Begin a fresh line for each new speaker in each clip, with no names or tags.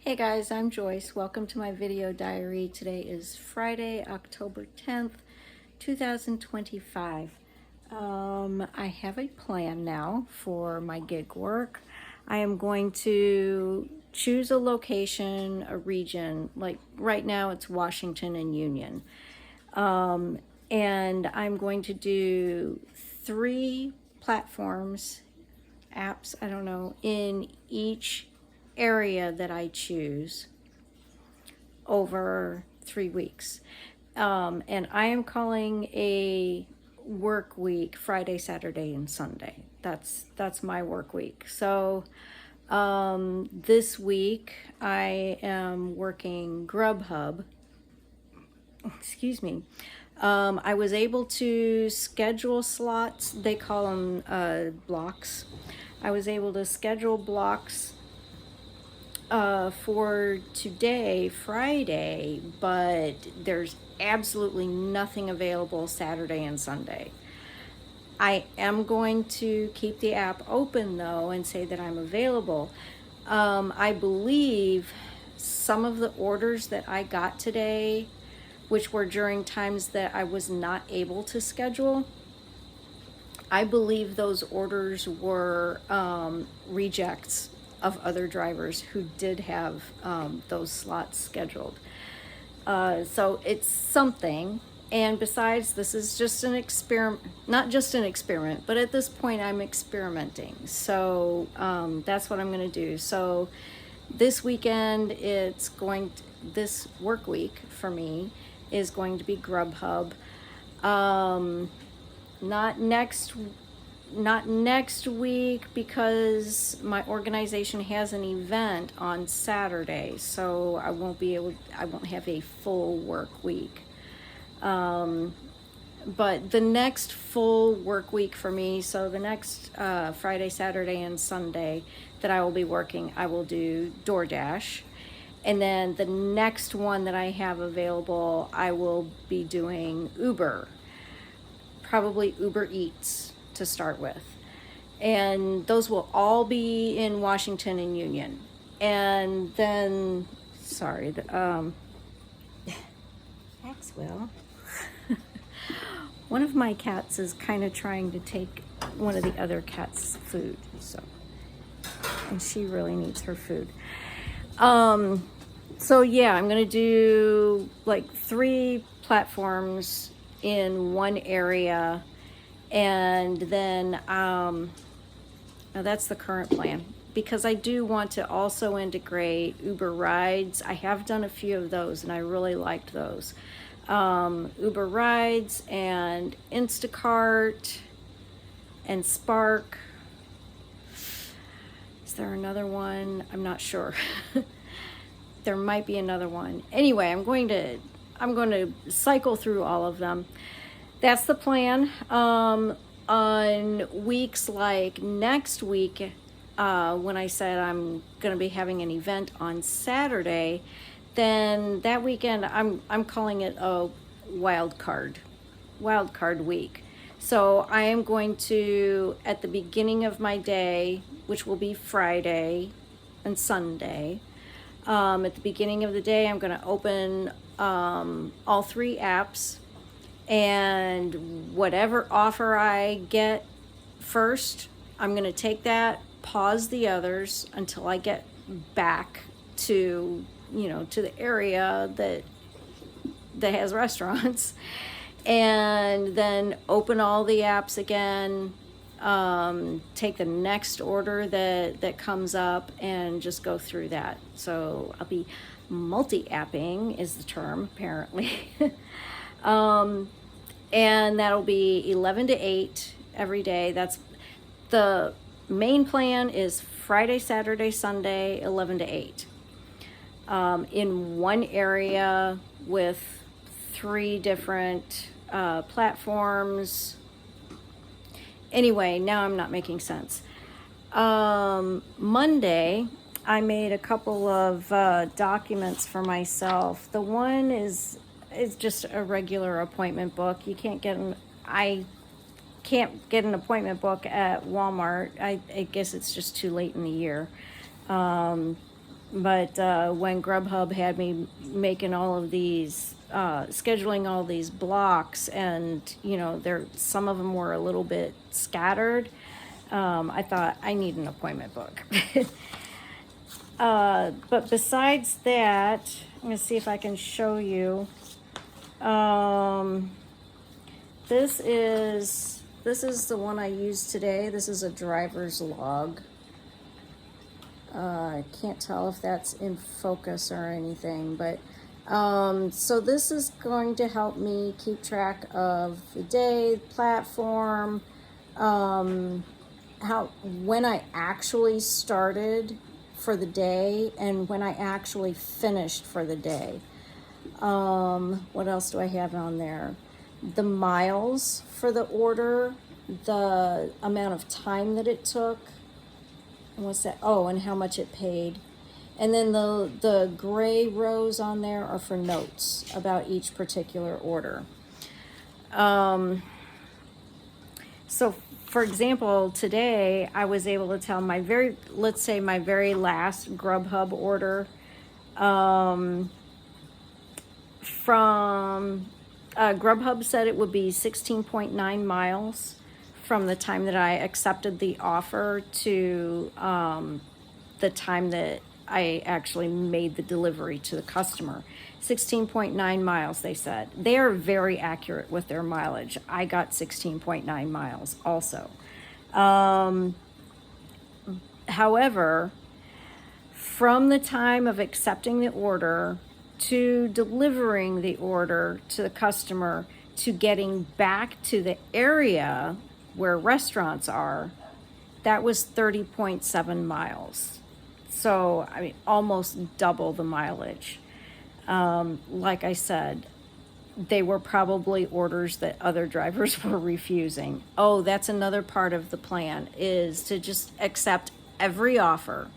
Hey guys, I'm Joyce. Welcome to my video diary. Today is Friday, October 10th, 2025. I have a plan now for my gig work. I am going to choose a location, a region, like right now it's Washington and Union. And I'm going to do 3 platforms, apps, I don't know, in each area that I choose over 3 weeks. And I am calling a work week Friday, Saturday, and Sunday. That's my work week. So this week I am working Grubhub. Excuse me. I was able to schedule slots. They call them blocks. I was able to schedule blocks for today, Friday, but there's absolutely nothing available Saturday and Sunday. I am going to keep the app open though and say that I'm available. I believe some of the orders that I got today, which were during times that I was not able to schedule, I believe those orders were rejects of other drivers who did have those slots scheduled. So it's something. And besides, this is just an experiment, not just an experiment, but at this point I'm experimenting. So that's what I'm going to do. So this weekend, this work week for me is going to be Grubhub. Not next week because my organization has an event on Saturday, so I won't have a full work week. But the next full work week for me, so the next Friday, Saturday, and Sunday that I will be working, I will do DoorDash. And then the next one that I have available, I will be doing Uber. Probably Uber Eats to start with. And those will all be in Washington and Union. And then, sorry, Maxwell. One of my cats is kind of trying to take one of the other cats' food, and she really needs her food. So yeah, I'm gonna do like 3 platforms in one area, and then now that's the current plan, because I do want to also integrate Uber rides. I have done a few of those and I really liked those. Uber rides and Instacart and Spark. Is there another one? I'm not sure. There might be another one. Anyway, I'm going to cycle through all of them. That's the plan. On weeks like next week, when I said I'm going to be having an event on Saturday, then that weekend I'm calling it a wild card week. So I am going to, at the beginning of my day, which will be Friday and Sunday, at the beginning of the day, I'm going to open all 3 apps, and whatever offer I get first, I'm going to take that, pause the others until I get back to, to the area that has restaurants, and then open all the apps again, take the next order that comes up and just go through that. So I'll be multi-apping is the term, apparently. And that'll be 11 to 8 every day. That's the main plan, is Friday, Saturday, Sunday, 11 to 8. In one area with 3 different platforms. Anyway, now I'm not making sense. Monday, I made a couple of documents for myself. The one is just a regular appointment book. I can't get an appointment book at Walmart. I guess it's just too late in the year. But when Grubhub had me making all of these, scheduling all these blocks, and some of them were a little bit scattered, I thought I need an appointment book. But besides that, I'm gonna see if I can show you. This is the one I used today. This is a driver's log. I can't tell if that's in focus or anything, but so this is going to help me keep track of the day, platform, when I actually started for the day and when I actually finished for the day. What else do I have on there? The miles for the order, the amount of time that it took, and what's that? Oh, and how much it paid. And then the gray rows on there are for notes about each particular order. So for example, today I was able to tell let's say my very last Grubhub order, from Grubhub said it would be 16.9 miles from the time that I accepted the offer to the time that I actually made the delivery to the customer. 16.9 miles, they said. They are very accurate with their mileage. I got 16.9 miles also. However, from the time of accepting the order to delivering the order to the customer to getting back to the area where restaurants are, that was 30.7 miles. So, I mean, almost double the mileage. Like I said, they were probably orders that other drivers were refusing. Oh, that's another part of the plan, is to just accept every offer.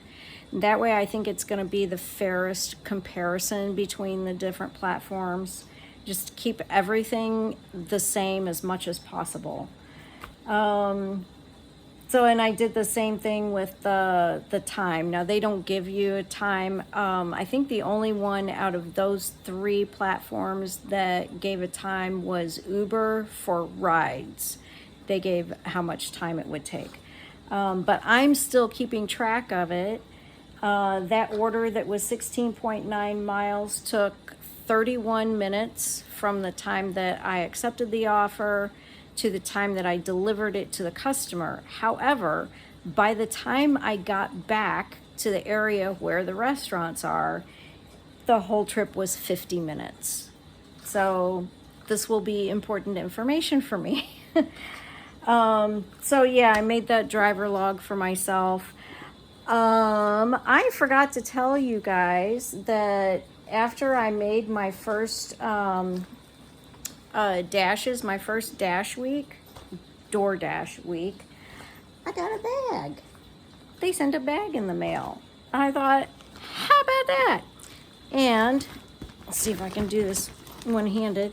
That way I think it's going to be the fairest comparison between the different platforms. Just keep everything the same as much as possible. And I did the same thing with the time. Now, they don't give you a time. I think the only one out of those three platforms that gave a time was Uber for rides. They gave how much time it would take. But I'm still keeping track of it. That order that was 16.9 miles took 31 minutes from the time that I accepted the offer to the time that I delivered it to the customer. However, by the time I got back to the area where the restaurants are, the whole trip was 50 minutes. So this will be important information for me. So yeah, I made that driver log for myself. I forgot to tell you guys that after I made my first dashes, my first dash week, DoorDash week, I got a bag. They sent a bag in the mail. I thought, how about that? And let's see if I can do this one-handed.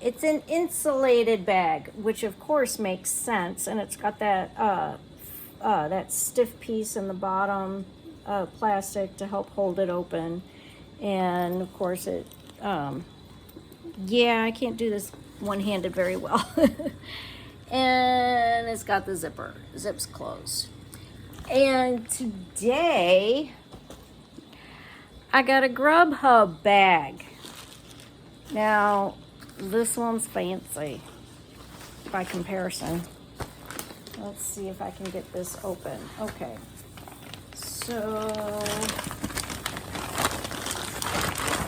It's an insulated bag, which of course makes sense, and it's got that that stiff piece in the bottom, plastic to help hold it open, and of course it. Yeah, I can't do this one-handed very well. And it's got the zipper. Zip's closed. And today, I got a Grubhub bag. Now, this one's fancy by comparison. Let's see if I can get this open. Okay. So,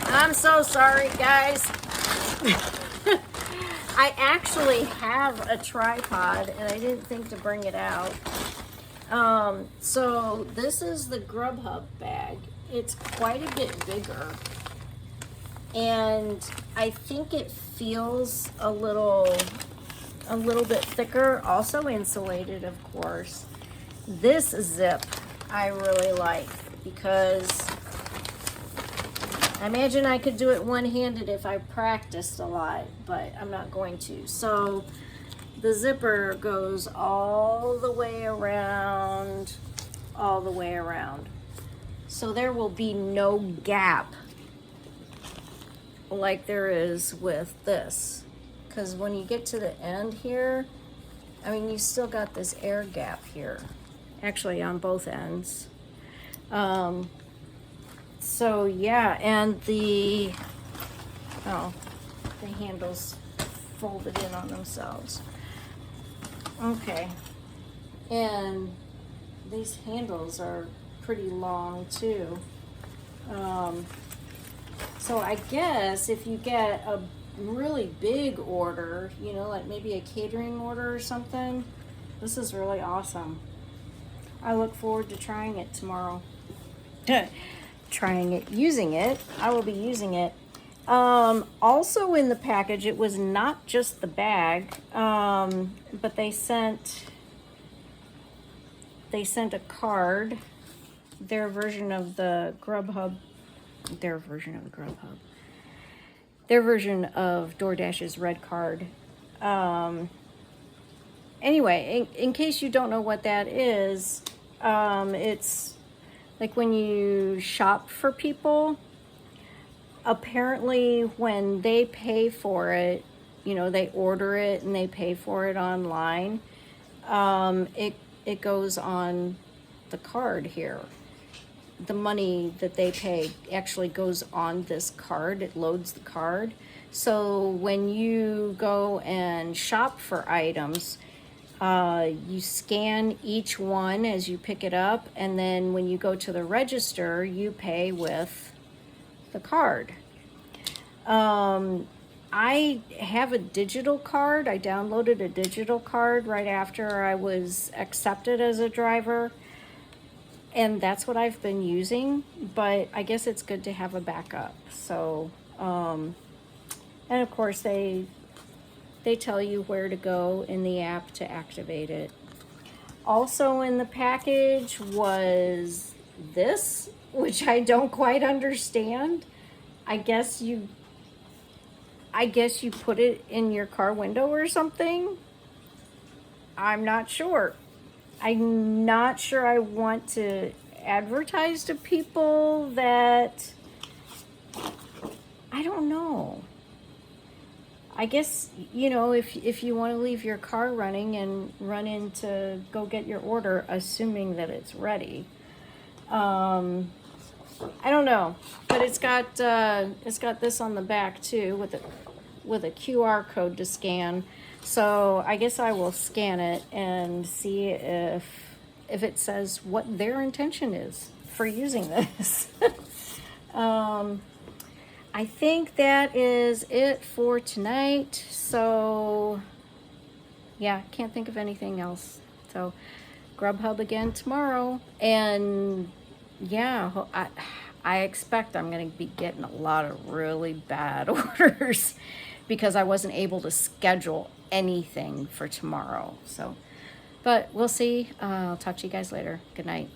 I'm so sorry, guys. I actually have a tripod and I didn't think to bring it out. So this is the Grubhub bag. It's quite a bit bigger. And I think it feels a little bit thicker, also insulated, of course. This zip I really like because I imagine I could do it one-handed if I practiced a lot, but I'm not going to. So the zipper goes all the way around, So there will be no gap like there is with this. Because when you get to the end here, I mean, you still got this air gap here. Actually, on both ends. So yeah, and the handles folded in on themselves. Okay, and these handles are pretty long too. So I guess if you get a really big order, you know, like maybe a catering order or something, this is really awesome. I look forward to trying it tomorrow. Using it. I will be using it. Also in the package, it was not just the bag, but they sent a card, their version of the Grubhub, their version of DoorDash's Red Card. Anyway, in case you don't know what that is, it's like when you shop for people, apparently when they pay for it, you know, they order it and they pay for it online, it goes on the card here. The money that they pay actually goes on this card. It loads the card. So when you go and shop for items, you scan each one as you pick it up, and then when you go to the register, you pay with the card. I have a digital card. I downloaded a digital card right after I was accepted as a driver, and that's what I've been using, but I guess it's good to have a backup. So, and of course they tell you where to go in the app to activate it. Also in the package was this, which I don't quite understand. I guess you put it in your car window or something. I'm not sure. I'm not sure I want to advertise to people that, I don't know. I guess, you know, if you want to leave your car running and run in to go get your order, assuming that it's ready. I don't know, but it's got this on the back too with a QR code to scan. So I guess I will scan it and see if it says what their intention is for using this. I think that is it for tonight. So yeah, can't think of anything else. So Grubhub again tomorrow. And yeah, I expect I'm going to be getting a lot of really bad orders because I wasn't able to schedule anything for tomorrow. So, but we'll see. I'll talk to you guys later. Good night.